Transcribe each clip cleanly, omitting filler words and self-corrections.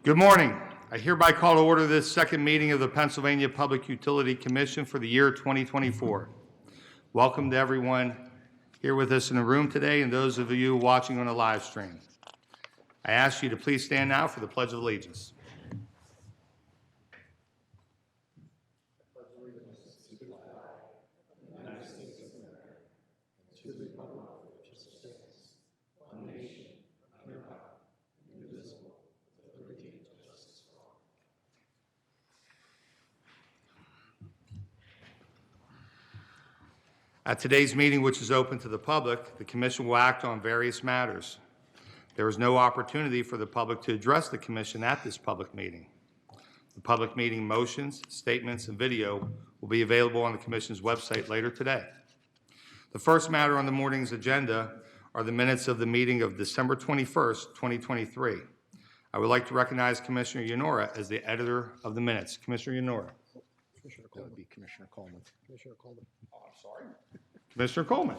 Good morning. I hereby call to order this second meeting of the Pennsylvania Public Utility Commission for the year 2024. Welcome to everyone here with us in the room today and those of you watching on the live stream. I ask you to please stand now for the Pledge of Allegiance. At today's meeting, which is open to the public, the Commission will act on various matters. There is no opportunity for the public to address the Commission at this public meeting. The public meeting motions, statements, and video will be available on the Commission's website later today. The first matter on the morning's agenda are the minutes of the meeting of December 21st, 2023. I would like to recognize Commissioner Yanora as the editor of the minutes. Commissioner Yanora. That would be Commissioner Coleman. Commissioner Coleman. Oh, I'm sorry. Commissioner Coleman.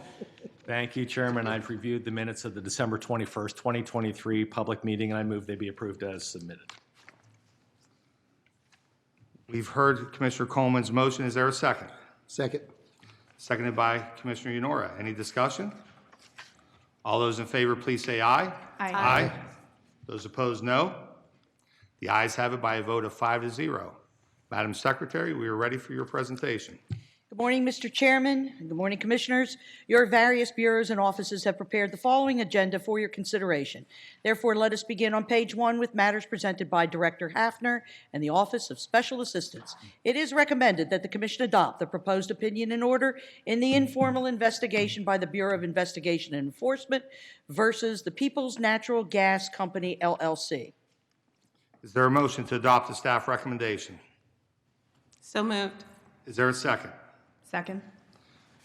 Thank you, Chairman. I've reviewed the minutes of the December 21st, 2023 public meeting, and I move they be approved as submitted. We've heard Commissioner Coleman's motion. Is there a second? Second. Seconded by Commissioner Yanora. Any discussion? All those in favor, please say aye. Aye. Those opposed, no. The ayes have it by a vote of 5-0. Madam Secretary, we are ready for your presentation. Good morning, Mr. Chairman. Good morning, Commissioners. Your various bureaus and offices have prepared the following agenda for your consideration. Therefore, let us begin on page 1 with matters presented by Director Hafner and the Office of Special Assistants. It is recommended that the Commission adopt the proposed opinion and order in the informal investigation by the Bureau of Investigation and Enforcement versus the People's Natural Gas Company, LLC. Is there a motion to adopt the staff recommendation? So moved. Is there a second? Second.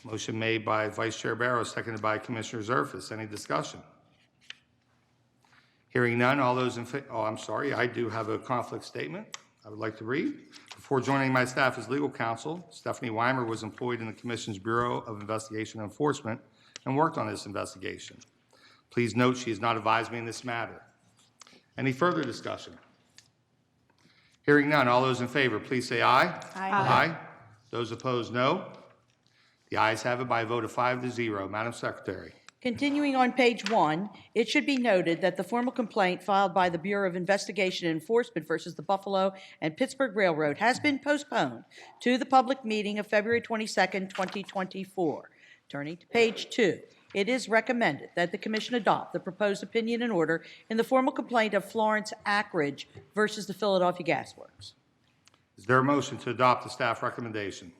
Motion made by Vice Chair Barrow, seconded by Commissioner Zerfus. Any discussion? Hearing none, all those in favor, I'm sorry, I do have a conflict statement I would like to read. Before joining my staff as legal counsel, Stephanie Weimer was employed in the Commission's Bureau of Investigation and Enforcement and worked on this investigation. Please note she has not advised me in this matter. Any further discussion? Hearing none, all those in favor, please say aye. Aye. Those opposed, no. The ayes have it by a vote of 5-0. Madam Secretary. Continuing on page 1, it should be noted that the formal complaint filed by the Bureau of Investigation and Enforcement versus the Buffalo and Pittsburgh Railroad has been postponed to the public meeting of February 22nd, 2024. Turning to page 2, it is recommended that the Commission adopt the proposed opinion and order in the formal complaint of Florence Ackridge versus the Philadelphia Gas Works. Is there a motion to adopt the staff recommendation?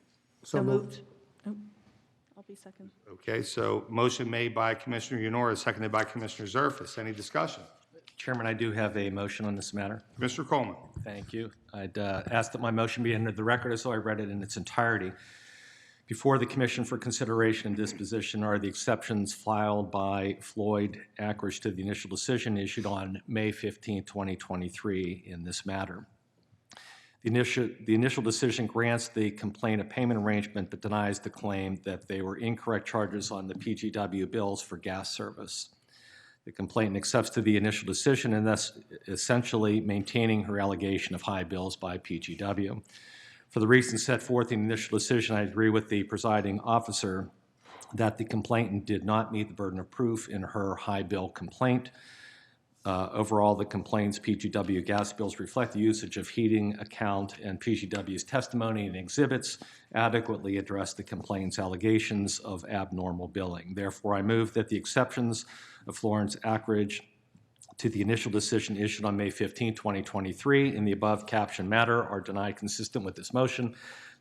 So moved. I'll be second. Okay, so motion made by Commissioner Yanora, seconded by Commissioner Zerfus. Any discussion? Chairman, I do have a motion on this matter. Commissioner Coleman. Thank you. I'd ask that my motion be entered the record as though I read it in its entirety. Before the Commission for consideration and disposition are the exceptions filed by Floyd Ackridge to the initial decision issued on May 15, 2023 in this matter. The initial decision grants the complaint a payment arrangement but denies the claim that they were incorrect charges on the PGW bills for gas service. The complainant accepts to the initial decision and thus essentially maintaining her allegation of high bills by PGW. For the reasons set forth in the initial decision, I agree with the presiding officer that the complainant did not meet the burden of proof in her high bill complaint. Overall, the complaint's PGW gas bills reflect the usage of heating account, and PGW's testimony and exhibits adequately address the complaint's allegations of abnormal billing. Therefore, I move that the exceptions of Florence Ackridge to the initial decision issued on May 15, 2023 in the above captioned matter are denied consistent with this motion.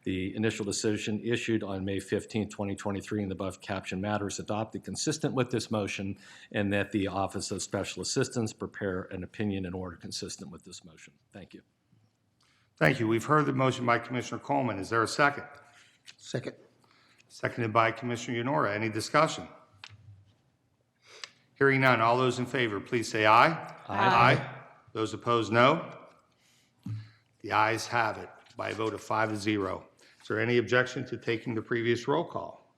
The initial decision issued on May 15, 2023 in the above captioned matter is adopted consistent with this motion, and that the Office of Special Assistants prepare an opinion and order consistent with this motion. Thank you. Thank you. We've heard the motion by Commissioner Coleman. Is there a second? Second. Seconded by Commissioner Yanora. Any discussion? Hearing none, all those in favor, please say aye. Aye. Those opposed, no. The ayes have it by a vote of 5-0. Is there any objection to taking the previous roll call?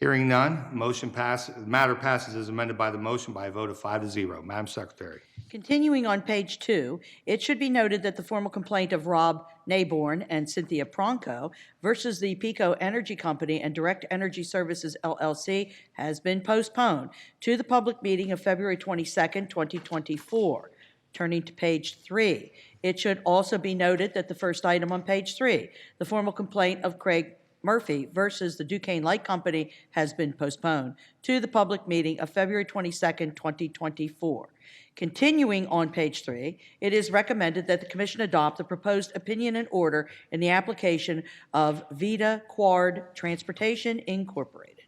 Hearing none, matter passes as amended by the motion by a vote of 5-0. Madam Secretary. Continuing on page 2, it should be noted that the formal complaint of Rob Naborn and Cynthia Pronko versus the PECO Energy Company and Direct Energy Services LLC has been postponed to the public meeting of February 22nd, 2024. Turning to page 3, it should also be noted that the first item on page 3, the formal complaint of Craig Murphy versus the Duquesne Light Company has been postponed to the public meeting of February 22nd, 2024. Continuing on page 3, it is recommended that the Commission adopt the proposed opinion and order in the application of Vita Quard Transportation Incorporated.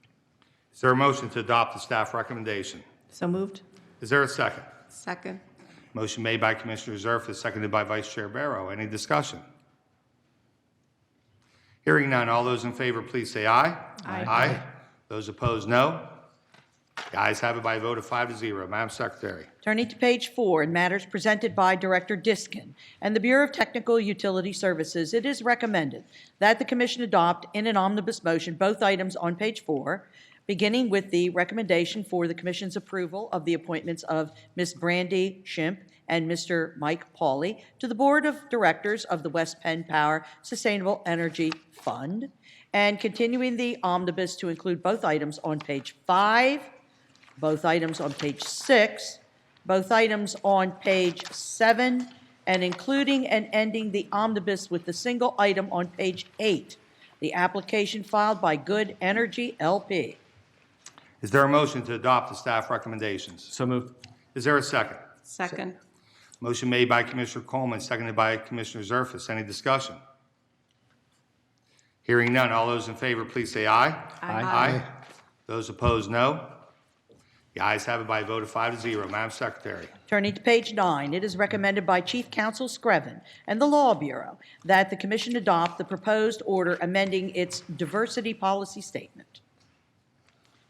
Is there a motion to adopt the staff recommendation? So moved. Is there a second? Second. Motion made by Commissioner Zerfus, seconded by Vice Chair Barrow. Any discussion? Hearing none, all those in favor, please say aye. Aye. Aye. Those opposed, no. The ayes have it by a vote of 5-0. Madam Secretary. Turning to page 4, in matters presented by Director Diskin and the Bureau of Technical Utility Services, it is recommended that the Commission adopt in an omnibus motion both items on page 4, beginning with the recommendation for the Commission's approval of the appointments of Ms. Brandy Schimpf and Mr. Mike Pauley to the Board of Directors of the West Penn Power Sustainable Energy Fund, and continuing the omnibus to include both items on page 5, both items on page 6, both items on page 7, and including and ending the omnibus with the single item on page 8, the application filed by Good Energy LP. Is there a motion to adopt the staff recommendations? So moved. Is there a second? Second. Motion made by Commissioner Coleman, seconded by Commissioner Zerfus. Any discussion? Hearing none, all those in favor, please say aye. Aye. Those opposed, no. The ayes have it by a vote of 5-0. Madam Secretary. Turning to page 9, it is recommended by Chief Counsel Screven and the Law Bureau that the Commission adopt the proposed order amending its diversity policy statement.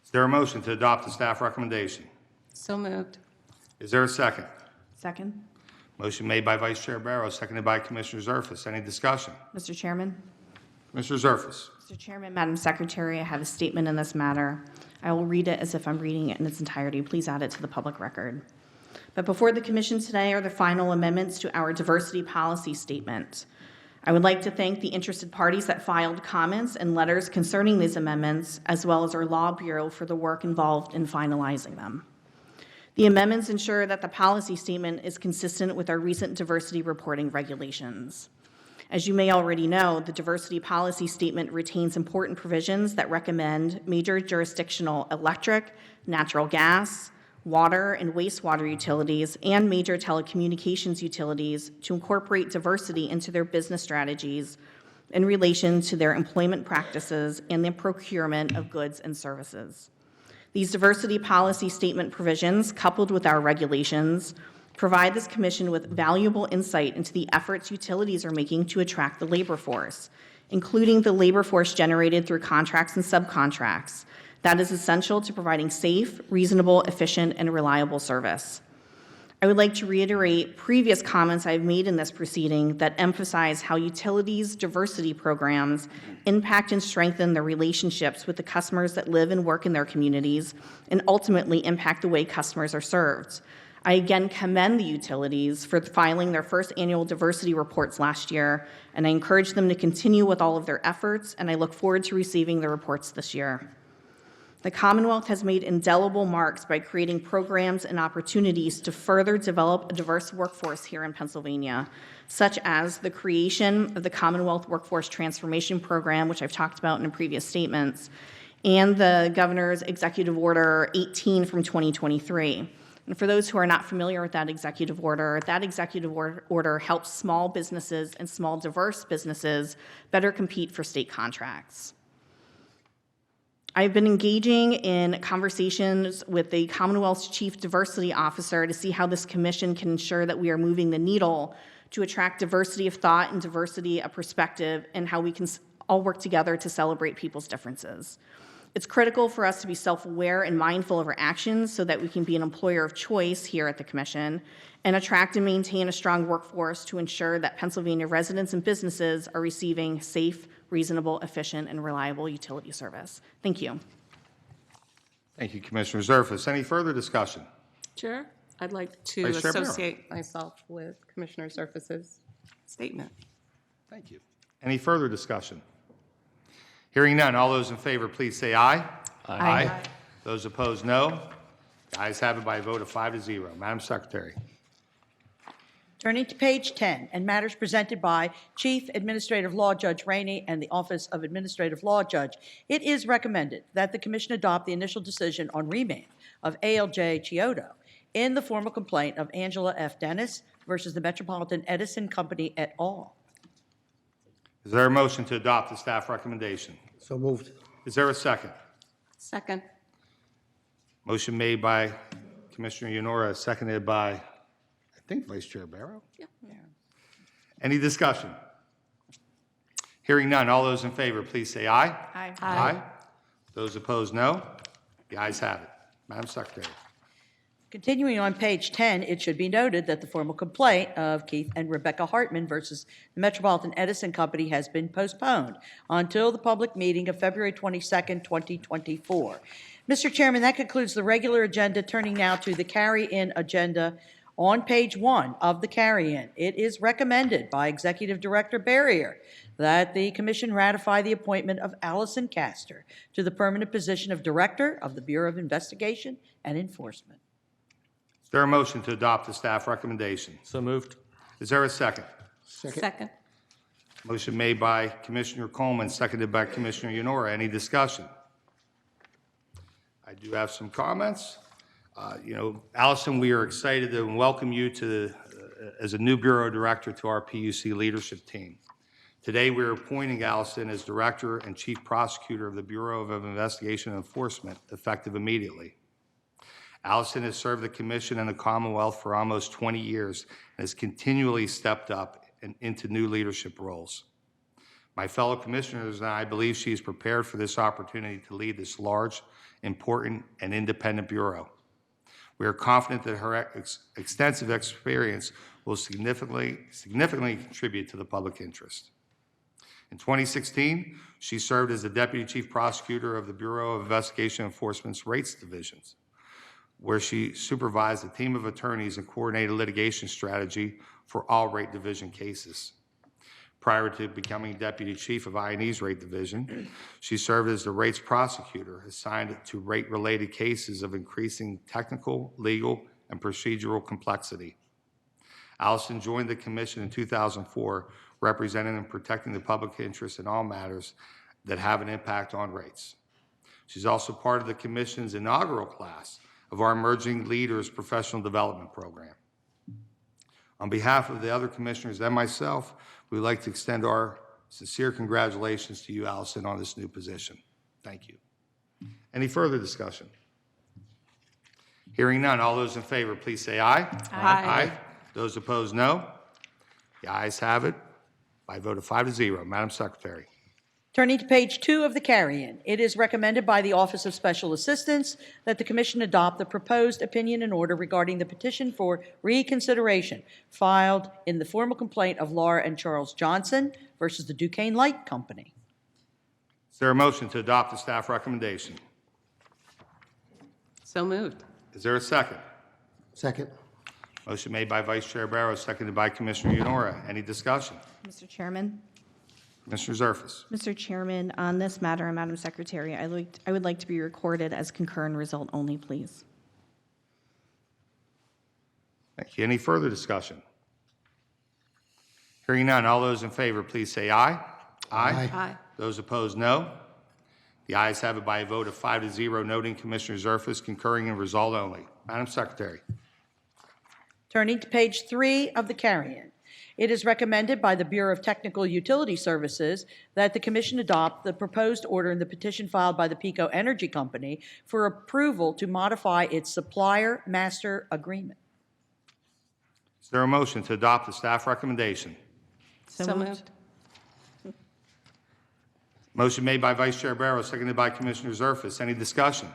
Is there a motion to adopt the staff recommendation? So moved. Is there a second? Second. Motion made by Vice Chair Barrow, seconded by Commissioner Zerfus. Any discussion? Mr. Chairman. Commissioner Zerfus. Mr. Chairman, Madam Secretary, I have a statement in this matter. I will read it as if I'm reading it in its entirety. Please add it to the public record. But before the Commission today are the final amendments to our diversity policy statement. I would like to thank the interested parties that filed comments and letters concerning these amendments, as well as our Law Bureau for the work involved in finalizing them. The amendments ensure that the policy statement is consistent with our recent diversity reporting regulations. As you may already know, the diversity policy statement retains important provisions that recommend major jurisdictional electric, natural gas, water and wastewater utilities, and major telecommunications utilities to incorporate diversity into their business strategies in relation to their employment practices and the procurement of goods and services. These diversity policy statement provisions, coupled with our regulations, provide this Commission with valuable insight into the efforts utilities are making to attract the labor force, including the labor force generated through contracts and subcontracts that is essential to providing safe, reasonable, efficient, and reliable service. I would like to reiterate previous comments I've made in this proceeding that emphasize how utilities' diversity programs impact and strengthen their relationships with the customers that live and work in their communities and ultimately impact the way customers are served. I again commend the utilities for filing their first annual diversity reports last year, and I encourage them to continue with all of their efforts, and I look forward to receiving the reports this year. The Commonwealth has made indelible marks by creating programs and opportunities to further develop a diverse workforce here in Pennsylvania, such as the creation of the Commonwealth Workforce Transformation Program, which I've talked about in previous statements, and the Governor's Executive Order 18 from 2023. And for those who are not familiar with that executive order helps small businesses and small diverse businesses better compete for state contracts. I've been engaging in conversations with the Commonwealth's Chief Diversity Officer to see how this Commission can ensure that we are moving the needle to attract diversity of thought and diversity of perspective, and how we can all work together to celebrate people's differences. It's critical for us to be self-aware and mindful of our actions so that we can be an employer of choice here at the Commission and attract and maintain a strong workforce to ensure that Pennsylvania residents and businesses are receiving safe, reasonable, efficient, and reliable utility service. Thank you. Thank you, Commissioner Zerfus. Any further discussion? Chair, I'd like to Vice Chair Barrow. associate myself with Commissioner Surface's statement. Thank you. Any further discussion? Hearing none, all those in favor, please say aye. Aye. Those opposed, no. The ayes have it by a vote of 5-0. Madam Secretary. Turning to page 10, and matters presented by Chief Administrative Law Judge Rainey and the Office of Administrative Law Judge, it is recommended that the Commission adopt the initial decision on remand of ALJ Chiodo in the formal complaint of Angela F. Dennis versus the Metropolitan Edison Company et al. Is there a motion to adopt the staff recommendation? So moved. Is there a second? Second. Motion made by Commissioner Yonora, seconded by, I think, Vice Chair Barrow. Yeah. Any discussion? Hearing none, all those in favor, please say aye. Aye. Those opposed, no. The ayes have it. Madam Secretary. Continuing on page 10, it should be noted that the formal complaint of Keith and Rebecca Hartman versus the Metropolitan Edison Company has been postponed until the public meeting of February 22nd, 2024. Mr. Chairman, that concludes the regular agenda. Turning now to the carry-in agenda. On page 1 of the carry-in, it is recommended by Executive Director Barrier that the Commission ratify the appointment of Allison Castor to the permanent position of Director of the Bureau of Investigation and Enforcement. Is there a motion to adopt the staff recommendation? So moved. Is there a second? Second. Motion made by Commissioner Coleman, seconded by Commissioner Yonora. Any discussion? I do have some comments. Allison, we are excited to welcome you as a new Bureau Director to our PUC leadership team. Today, we are appointing Allison as Director and Chief Prosecutor of the Bureau of Investigation and Enforcement, effective immediately. Allison has served the Commission and the Commonwealth for almost 20 years and has continually stepped up into new leadership roles. My fellow commissioners and I believe she is prepared for this opportunity to lead this large, important, and independent bureau. We are confident that her extensive experience will significantly contribute to the public interest. In 2016, she served as the Deputy Chief Prosecutor of the Bureau of Investigation and Enforcement's Rates Divisions, where she supervised a team of attorneys and coordinated litigation strategy for all rate division cases. Prior to becoming Deputy Chief of I&E's Rate Division, she served as the rates prosecutor assigned to rate-related cases of increasing technical, legal, and procedural complexity. Allison joined the Commission in 2004, representing and protecting the public interest in all matters that have an impact on rates. She's also part of the Commission's inaugural class of our Emerging Leaders Professional Development Program. On behalf of the other commissioners and myself, we would like to extend our sincere congratulations to you, Allison, on this new position. Thank you. Any further discussion? Hearing none, all those in favor, please say aye. Aye. Those opposed, no. The ayes have it by a vote of 5-0. Madam Secretary. Turning to page 2 of the carry-in, it is recommended by the Office of Special Assistance that the Commission adopt the proposed opinion and order regarding the petition for reconsideration filed in the formal complaint of Laura and Charles Johnson versus the Duquesne Light Company. Is there a motion to adopt the staff recommendation? So moved. Is there a second? Second. Motion made by Vice Chair Barrow, seconded by Commissioner Yonora. Any discussion? Mr. Chairman. Commissioner Zerfus. Mr. Chairman, on this matter, Madam Secretary, I would like to be recorded as concurrent result only, please. Thank you. Any further discussion? Hearing none, all those in favor, please say aye. Aye. Those opposed, no. The ayes have it by a vote of 5-0, noting Commissioner Zerfus concurring in result only. Madam Secretary. Turning to page 3 of the carry-in, it is recommended by the Bureau of Technical Utility Services that the Commission adopt the proposed order in the petition filed by the PECO Energy Company for approval to modify its supplier master agreement. Is there a motion to adopt the staff recommendation? So moved. Motion made by Vice Chair Barrow, seconded by Commissioner Zerfus. Any discussion?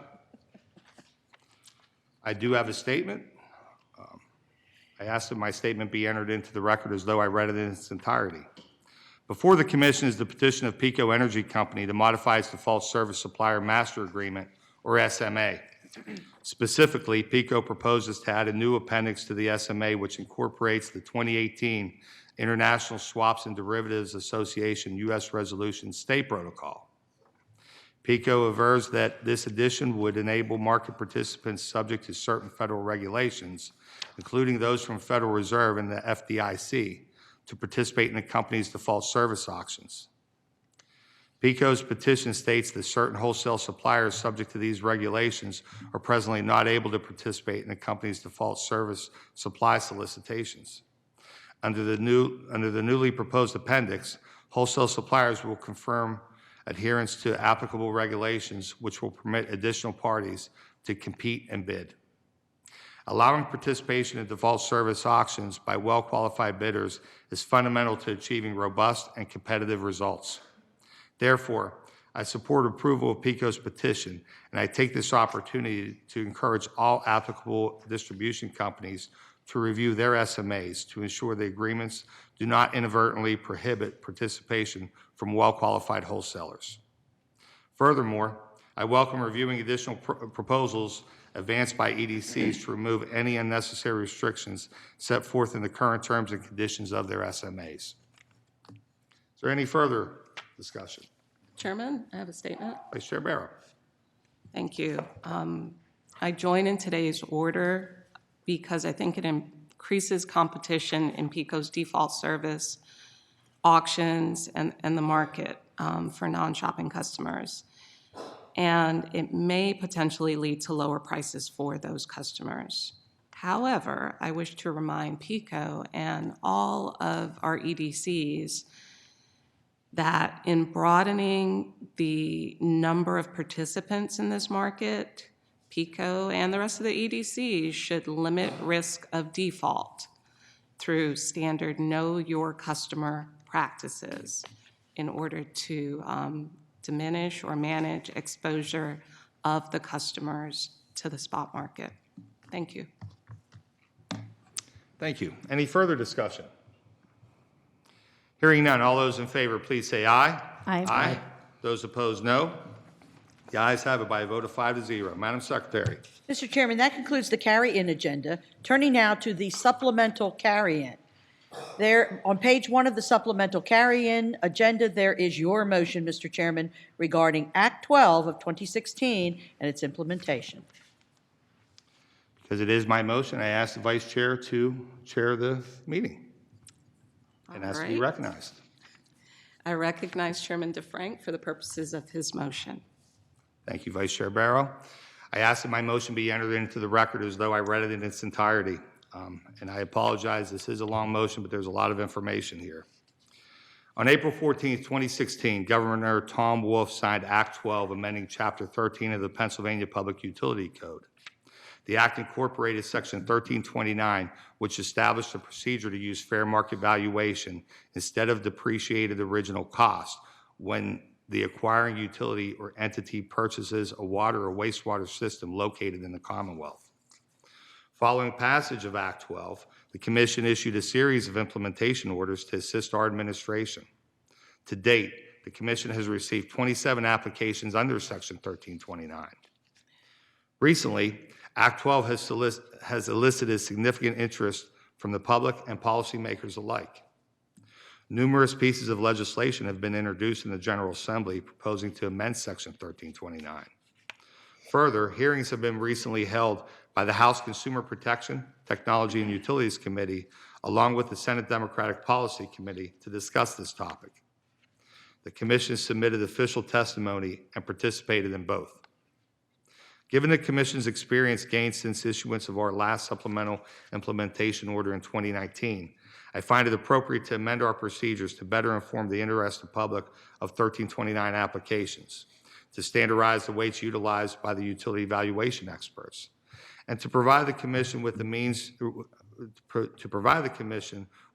I do have a statement. I asked that my statement be entered into the record as though I read it in its entirety. Before the Commission is the petition of PECO Energy Company to modify its default service supplier master agreement, or SMA. Specifically, PICO proposes to add a new appendix to the SMA which incorporates the 2018 International Swaps and Derivatives Association U.S. Resolution State Protocol. PICO avers that this addition would enable market participants subject to certain federal regulations, including those from Federal Reserve and the FDIC, to participate in the company's default service auctions. PICO's petition states that certain wholesale suppliers subject to these regulations are presently not able to participate in the company's default service supply solicitations. Under the newly proposed appendix, wholesale suppliers will confirm adherence to applicable regulations, which will permit additional parties to compete and bid. Allowing participation in default service auctions by well-qualified bidders is fundamental to achieving robust and competitive results. Therefore, I support approval of PICO's petition, and I take this opportunity to encourage all applicable distribution companies to review their SMAs to ensure the agreements do not inadvertently prohibit participation from well-qualified wholesalers. Furthermore, I welcome reviewing additional proposals advanced by EDCs to remove any unnecessary restrictions set forth in the current terms and conditions of their SMAs. Is there any further discussion? Chairman, I have a statement. Vice Chair Barrow. Thank you. I join in today's order because I think it increases competition in PICO's default service auctions and the market for non-shopping customers. And it may potentially lead to lower prices for those customers. However, I wish to remind PICO and all of our EDCs that in broadening the number of participants in this market, PICO and the rest of the EDCs should limit risk of default through standard know your customer practices in order to diminish or manage exposure of the customers to the spot market. Thank you. Thank you. Any further discussion? Hearing none, all those in favor, please say aye. Aye. Aye. Those opposed, no. The ayes have it by a vote of 5-0. Madam Secretary. Mr. Chairman, that concludes the carry-in agenda. Turning now to the supplemental carry-in. There, on page 1 of the supplemental carry-in agenda, there is your motion, Mr. Chairman, regarding Act 12 of 2016 and its implementation. Because it is my motion, I ask the Vice Chair to chair the meeting and ask to be All right. recognized. I recognize Chairman DeFrank for the purposes of his motion. Thank you, Vice Chair Barrow. I ask that my motion be entered into the record as though I read it in its entirety. And I apologize, this is a long motion, but there's a lot of information here. On April 14, 2016, Governor Tom Wolf signed Act 12, amending Chapter 13 of the Pennsylvania Public Utility Code. The act incorporated Section 1329, which established a procedure to use fair market valuation instead of depreciated original cost when the acquiring utility or entity purchases a water or wastewater system located in the Commonwealth. Following passage of Act 12, the Commission issued a series of implementation orders to assist our administration. To date, the Commission has received 27 applications under Section 1329. Recently, Act 12 has elicited significant interest from the public and policymakers alike. Numerous pieces of legislation have been introduced in the General Assembly proposing to amend Section 1329. Further, hearings have been recently held by the House Consumer Protection, Technology and Utilities Committee, along with the Senate Democratic Policy Committee, to discuss this topic. The Commission submitted official testimony and participated in both. Given the Commission's experience gained since issuance of our last supplemental implementation order in 2019, I find it appropriate to amend our procedures to better inform the interested public of 1329 applications, to standardize the weights utilized by the utility valuation experts, and to provide the Commission with the means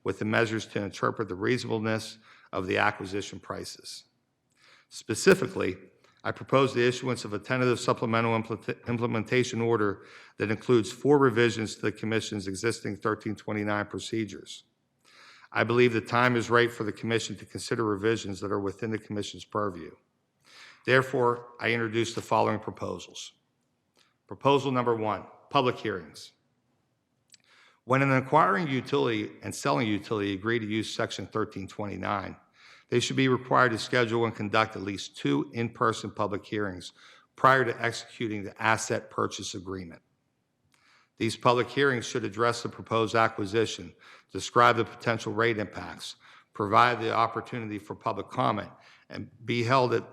with the measures to interpret the reasonableness of the acquisition prices. Specifically, I propose the issuance of a tentative supplemental implementation order that includes 4 revisions to the Commission's existing 1329 procedures. I believe the time is right for the Commission to consider revisions that are within the Commission's purview. Therefore, I introduce the following proposals. Proposal number 1, public hearings. When an acquiring utility and selling utility agree to use Section 1329, they should be required to schedule and conduct at least 2 in-person public hearings prior to executing the asset purchase agreement. These public hearings should address the proposed acquisition, describe the potential rate impacts, provide the opportunity for public comment, and be held at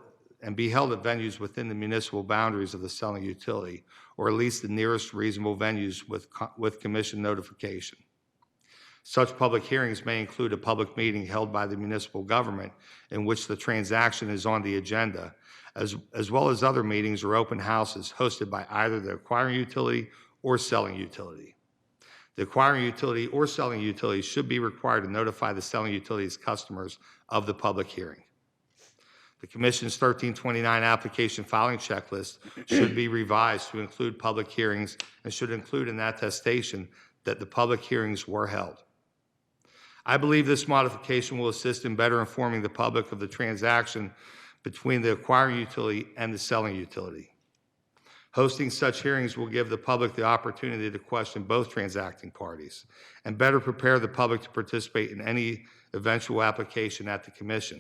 venues within the municipal boundaries of the selling utility, or at least the nearest reasonable venues with commission notification. Such public hearings may include a public meeting held by the municipal government in which the transaction is on the agenda, as well as other meetings or open houses hosted by either the acquiring utility or selling utility. The acquiring utility or selling utility should be required to notify the selling utility's customers of the public hearing. The Commission's 1329 application filing checklist should be revised to include public hearings and should include an attestation that the public hearings were held. I believe this modification will assist in better informing the public of the transaction between the acquiring utility and the selling utility. Hosting such hearings will give the public the opportunity to question both transacting parties and better prepare the public to participate in any eventual application at the Commission.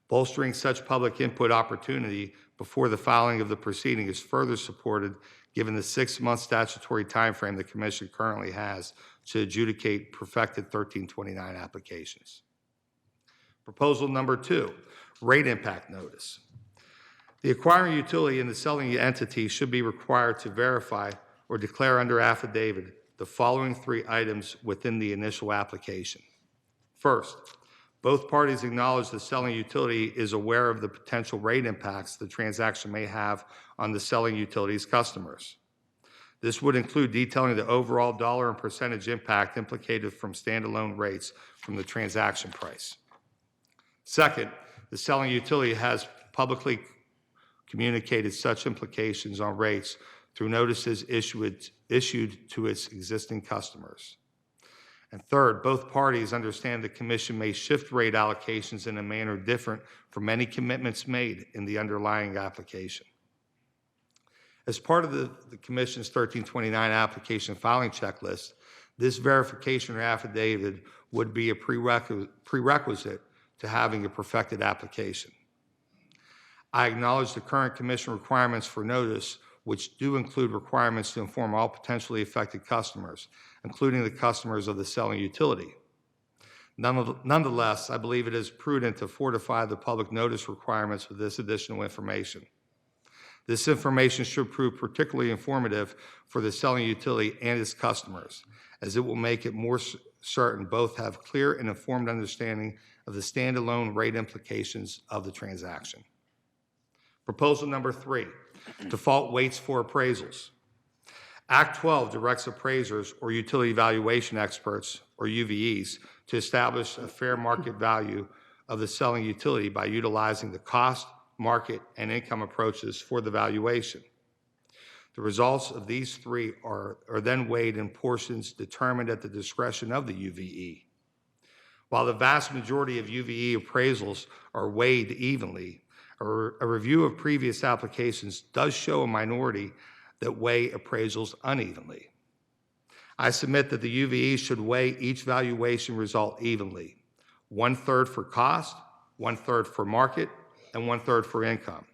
Bolstering such public input opportunity before the filing of the proceeding is further supported given the 6-month statutory timeframe the Commission currently has to adjudicate perfected 1329 applications. Proposal number 2, rate impact notice. The acquiring utility and the selling entity should be required to verify or declare under affidavit the following 3 items within the initial application. First, both parties acknowledge the selling utility is aware of the potential rate impacts the transaction may have on the selling utility's customers. This would include detailing the overall dollar and percentage impact implicated from standalone rates from the transaction price. Second, the selling utility has publicly communicated such implications on rates through notices issued to its existing customers. And third, both parties understand the Commission may shift rate allocations in a manner different from any commitments made in the underlying application. As part of the Commission's 1329 application filing checklist, this verification or affidavit would be a prerequisite to having a perfected application. I acknowledge the current Commission requirements for notice, which do include requirements to inform all potentially affected customers, including the customers of the selling utility. Nonetheless, I believe it is prudent to fortify the public notice requirements with this additional information. This information should prove particularly informative for the selling utility and its customers, as it will make it more certain both have clear and informed understanding of the standalone rate implications of the transaction. Proposal number 3, default weights for appraisals. Act 12 directs appraisers or utility valuation experts, or UVEs, to establish a fair market value of the selling utility by utilizing the cost, market, and income approaches for the valuation. The results of these 3 are then weighed in portions determined at the discretion of the UVE. While the vast majority of UVE appraisals are weighed evenly, a review of previous applications does show a minority that weigh appraisals unevenly. I submit that the UVE should weigh each valuation result evenly, 1/3 for cost, 1/3 for market, and 1/3 for income.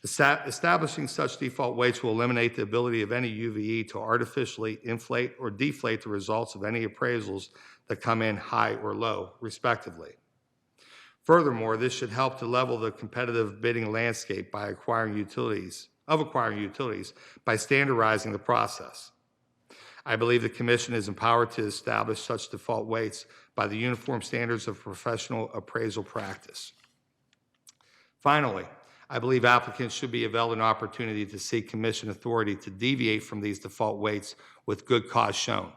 Establishing such default weights will eliminate the ability of any UVE to artificially inflate or deflate the results of any appraisals that come in high or low, respectively. Furthermore, this should help to level the competitive bidding landscape by acquiring utilities by standardizing the process. I believe the Commission is empowered to establish such default weights by the uniform standards of professional appraisal practice. Finally, I believe applicants should be availed an opportunity to seek Commission authority to deviate from these default weights with good cause shown.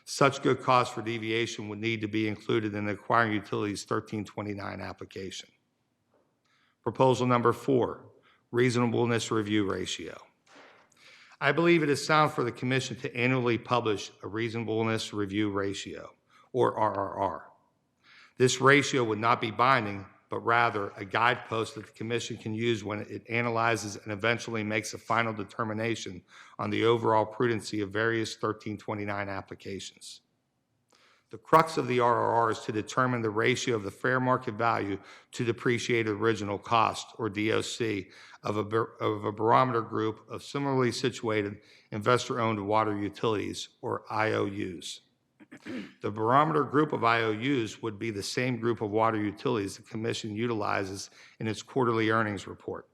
Such good cause for deviation would need to be included in the acquiring utilities 1329 application. Proposal number 4, reasonableness review ratio. I believe it is sound for the Commission to annually publish a reasonableness review ratio, or RRR. This ratio would not be binding, but rather a guidepost that the Commission can use when it analyzes and eventually makes a final determination on the overall prudency of various 1329 applications. The crux of the RRR is to determine the ratio of the fair market value to depreciated original cost, or DOC, of a barometer group of similarly situated investor-owned water utilities, or IOUs. The barometer group of IOUs would be the same group of water utilities the Commission utilizes in its quarterly earnings report.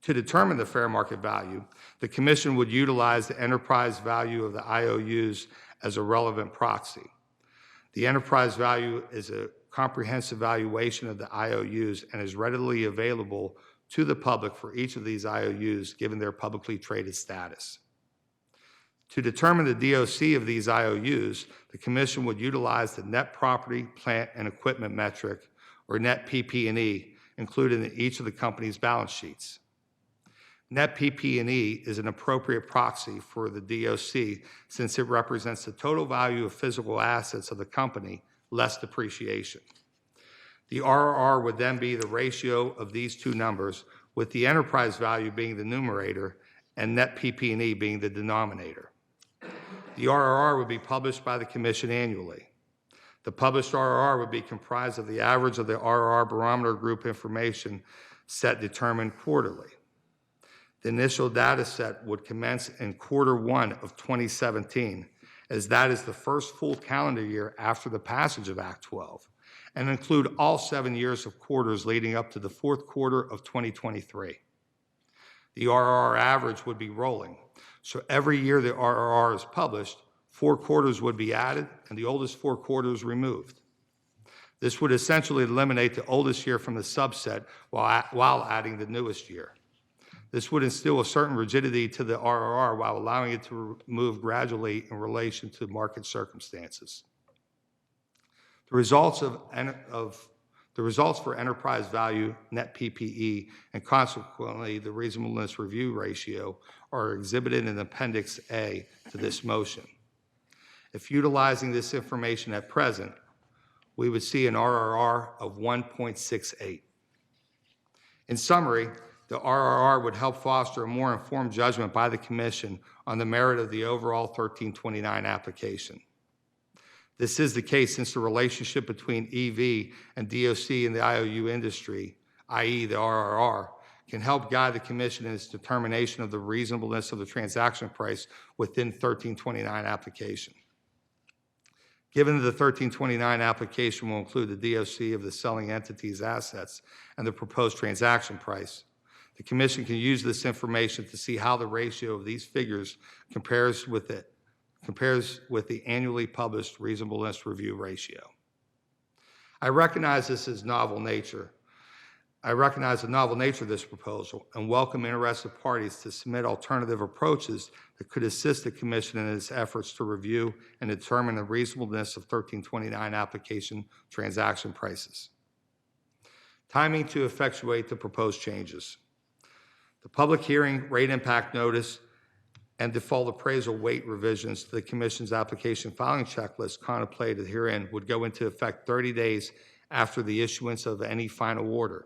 To determine the fair market value, the Commission would utilize the enterprise value of the IOUs as a relevant proxy. The enterprise value is a comprehensive valuation of the IOUs and is readily available to the public for each of these IOUs given their publicly traded status. To determine the DOC of these IOUs, the Commission would utilize the net property, plant, and equipment metric, or net PP&E, included in each of the company's balance sheets. Net PP&E is an appropriate proxy for the DOC since it represents the total value of physical assets of the company less depreciation. The RRR would then be the ratio of these two numbers, with the enterprise value being the numerator and net PP&E being the denominator. The RRR would be published by the Commission annually. The published RRR would be comprised of the average of the RRR barometer group information set determined quarterly. The initial data set would commence in Q1 of 2017, as that is the first full calendar year after the passage of Act 12, and include all 7 years of quarters leading up to the Q4 of 2023. The RRR average would be rolling, so every year the RRR is published, 4 quarters would be added and the oldest 4 quarters removed. This would essentially eliminate the oldest year from the subset while adding the newest year. This would instill a certain rigidity to the RRR while allowing it to move gradually in relation to market circumstances. The results for enterprise value, net PPE, and consequently the reasonableness review ratio are exhibited in Appendix A to this motion. If utilizing this information at present, we would see an RRR of 1.68. In summary, the RRR would help foster a more informed judgment by the Commission on the merit of the overall 1329 application. This is the case since the relationship between EV and DOC in the IOU industry, i.e. the RRR, can help guide the Commission in its determination of the reasonableness of the transaction price within 1329 application. Given that the 1329 application will include the DOC of the selling entity's assets and the proposed transaction price, the Commission can use this information to see how the ratio of these figures compares with the annually published reasonableness review ratio. I recognize the novel nature of this proposal and welcome interested parties to submit alternative approaches that could assist the Commission in its efforts to review and determine the reasonableness of 1329 application transaction prices. Timing to effectuate the proposed changes. The public hearing, rate impact notice, and default appraisal weight revisions to the Commission's application filing checklist contemplated herein would go into effect 30 days after the issuance of any final order.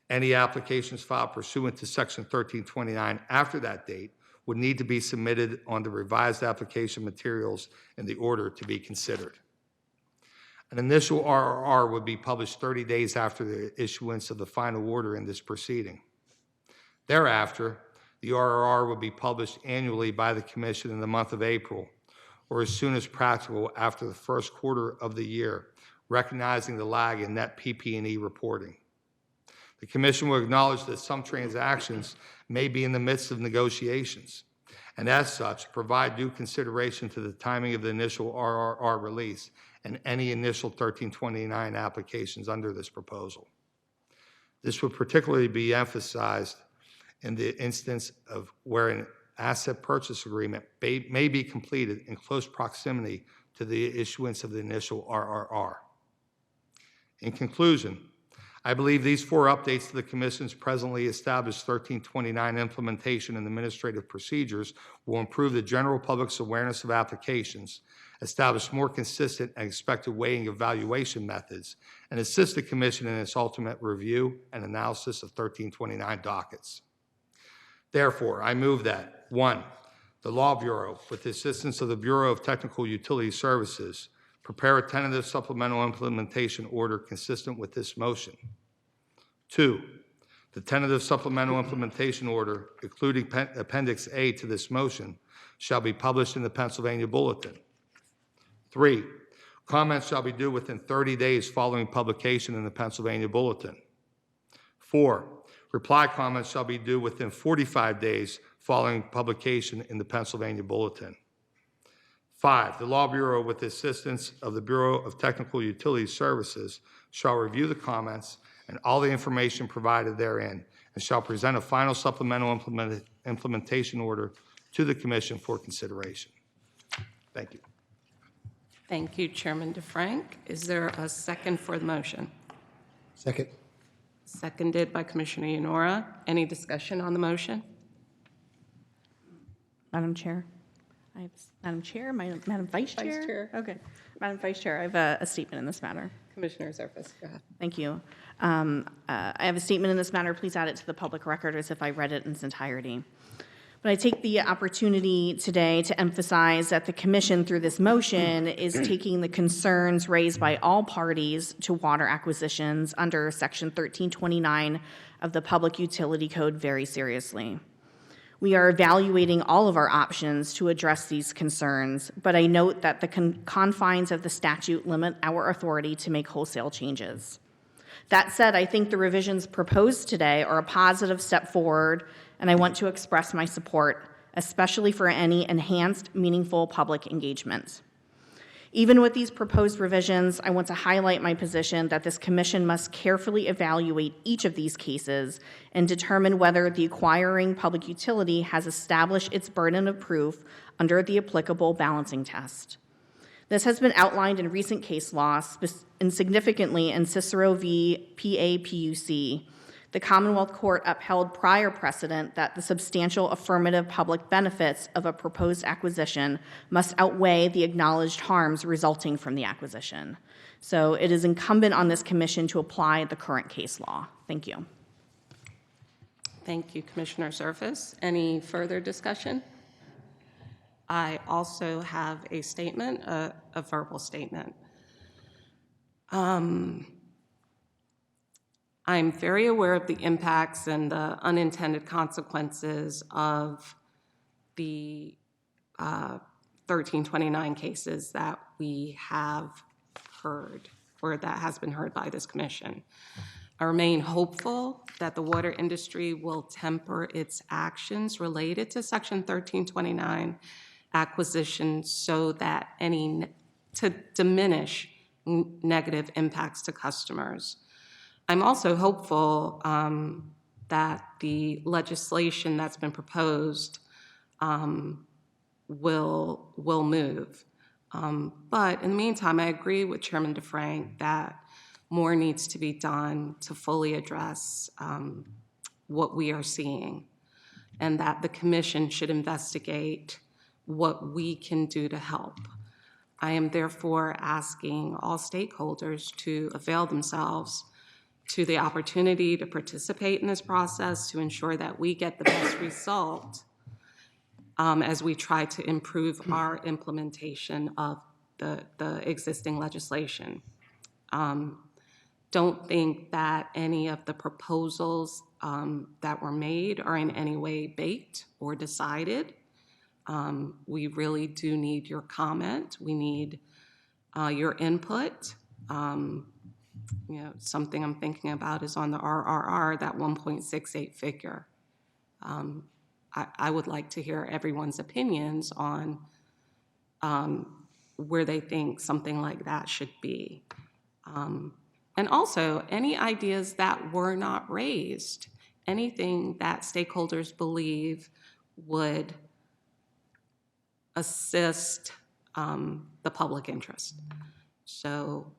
Any applications filed pursuant to Section 1329 after that date would need to be submitted on the revised application materials in the order to be considered. An initial RRR would be published 30 days after the issuance of the final order in this proceeding. Thereafter, the RRR would be published annually by the Commission in the month of April, or as soon as practical after the Q1 of the year, recognizing the lag in net PP&E reporting. The Commission will acknowledge that some transactions may be in the midst of negotiations, and as such, provide due consideration to the timing of the initial RRR release and any initial 1329 applications under this proposal. This would particularly be emphasized in the instance of where an asset purchase agreement may be completed in close proximity to the issuance of the initial RRR. In conclusion, I believe these 4 updates to the Commission's presently established 1329 implementation and administrative procedures will improve the general public's awareness of applications, establish more consistent and expected weighting evaluation methods, and assist the Commission in its ultimate review and analysis of 1329 dockets. Therefore, I move that 1, the Law Bureau, with the assistance of the Bureau of Technical Utility Services, prepare a tentative supplemental implementation order consistent with this motion. 2, the tentative supplemental implementation order, including Appendix A to this motion, shall be published in the Pennsylvania Bulletin. 3, comments shall be due within 30 days following publication in the Pennsylvania Bulletin. 4, reply comments shall be due within 45 days following publication in the Pennsylvania Bulletin. 5, the Law Bureau, with the assistance of the Bureau of Technical Utility Services, shall review the comments and all the information provided therein, and shall present a final supplemental implementation order to the Commission for consideration. Thank you. Thank you, Chairman DeFrank. Is there a second for the motion? Second. Seconded by Commissioner Yanora. Any discussion on the motion? Madam Chair? Madam Vice Chair? Vice Chair. Okay. Madam Vice Chair, I have a statement in this matter. Commissioner Surface, go ahead. Thank you. I have a statement in this matter. Please add it to the public record as if I read it in its entirety. But I take the opportunity today to emphasize that the Commission, through this motion, is taking the concerns raised by all parties to water acquisitions under Section 1329 of the Public Utility Code very seriously. We are evaluating all of our options to address these concerns, but I note that the confines of the statute limit our authority to make wholesale changes. That said, I think the revisions proposed today are a positive step forward, and I want to express my support, especially for any enhanced, meaningful public engagement. Even with these proposed revisions, I want to highlight my position that this Commission must carefully evaluate each of these cases and determine whether the acquiring public utility has established its burden of proof under the applicable balancing test. This has been outlined in recent case law, and significantly in Cicero v. PUC. The Commonwealth Court upheld prior precedent that the substantial affirmative public benefits of a proposed acquisition must outweigh the acknowledged harms resulting from the acquisition. So it is incumbent on this Commission to apply the current case law. Thank you. Thank you, Commissioner Surface. Any further discussion? I also have a statement, a verbal statement. I'm very aware of the impacts and the unintended consequences of the 1329 cases that we have heard, or that has been heard by this Commission. I remain hopeful that the water industry will temper its actions related to Section 1329 acquisitions so that to diminish negative impacts to customers. I'm also hopeful that the legislation that's been proposed will move. But in the meantime, I agree with Chairman DeFrank that more needs to be done to fully address what we are seeing, and that the Commission should investigate what we can do to help. I am therefore asking all stakeholders to avail themselves to the opportunity to participate in this process to ensure that we get the best result as we try to improve our implementation of the existing legislation. Don't think that any of the proposals that were made are in any way baked or decided. We really do need your comment. We need your input. Something I'm thinking about is on the RRR, that 1.68 figure. I would like to hear everyone's opinions on where they think something like that should be. And also, any ideas that were not raised, anything that stakeholders believe would assist the public interest. So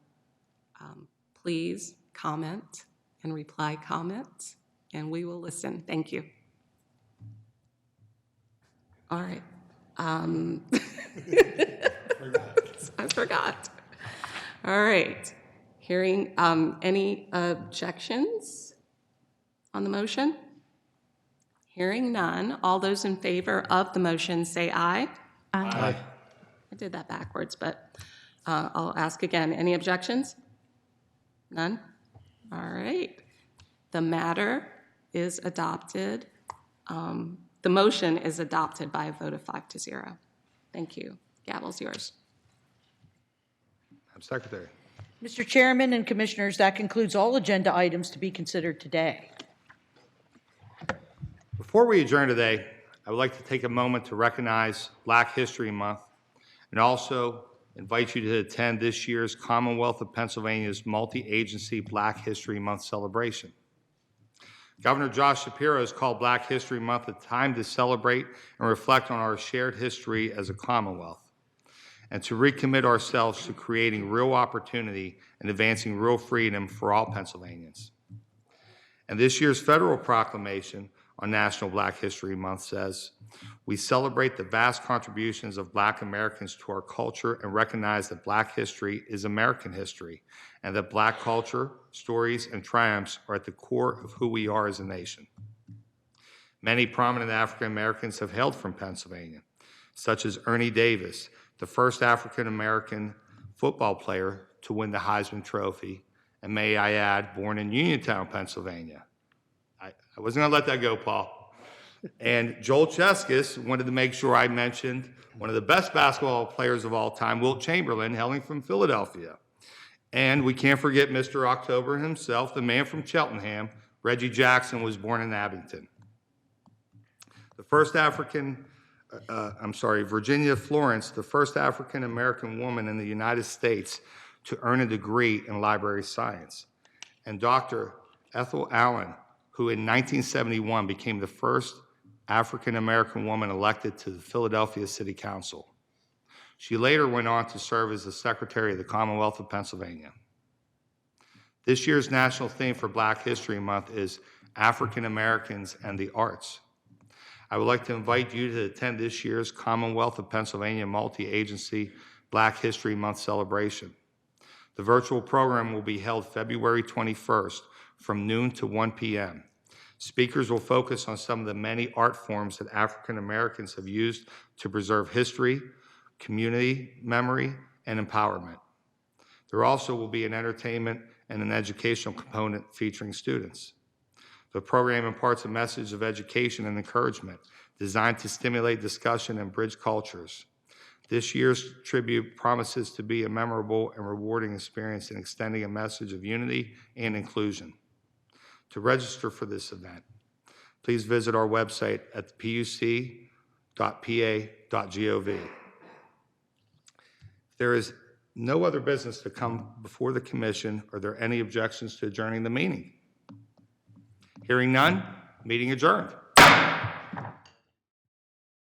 please comment and reply comments, and we will listen. Thank you. All right. I forgot. All right. Hearing any objections on the motion? Hearing none. All those in favor of the motion say aye. Aye. I did that backwards, but I'll ask again. Any objections? None? All right. The matter is adopted. The motion is adopted by a vote of 5-0. Thank you. Gavel's yours. Madam Secretary. Mr. Chairman and Commissioners, that concludes all agenda items to be considered today. Before we adjourn today, I would like to take a moment to recognize Black History Month and also invite you to attend this year's Commonwealth of Pennsylvania's multi-agency Black History Month celebration. Governor Josh Shapiro has called Black History Month a time to celebrate and reflect on our shared history as a Commonwealth, and to recommit ourselves to creating real opportunity and advancing real freedom for all Pennsylvanians. And this year's federal proclamation on National Black History Month says, "We celebrate the vast contributions of Black Americans to our culture and recognize that Black history is American history, and that Black culture, stories, and triumphs are at the core of who we are as a nation." Many prominent African Americans have hailed from Pennsylvania, such as Ernie Davis, the first African American football player to win the Heisman Trophy, and may I add, born in Uniontown, Pennsylvania. I wasn't going to let that go, Paul. And Joel Cheskis wanted to make sure I mentioned one of the best basketball players of all time, Wilt Chamberlain, hailing from Philadelphia. And we can't forget Mr. October himself, the man from Cheltenham, Reggie Jackson, was born in Abington. The first Virginia Florence, the first African-American woman in the United States to earn a degree in library science. And Dr. Ethel Allen, who in 1971 became the first African-American woman elected to the Philadelphia City Council. She later went on to serve as the Secretary of the Commonwealth of Pennsylvania. This year's national theme for Black History Month is African Americans and the Arts. I would like to invite you to attend this year's Commonwealth of Pennsylvania multi-agency Black History Month celebration. The virtual program will be held February 21st from noon to 1 p.m. Speakers will focus on some of the many art forms that African Americans have used to preserve history, community memory, and empowerment. There also will be an entertainment and an educational component featuring students. The program imparts a message of education and encouragement designed to stimulate discussion and bridge cultures. This year's tribute promises to be a memorable and rewarding experience in extending a message of unity and inclusion. To register for this event, please visit our website at puc.pa.gov. If there is no other business to come before the commission, are there any objections to adjourning the meeting? Hearing none, meeting adjourned.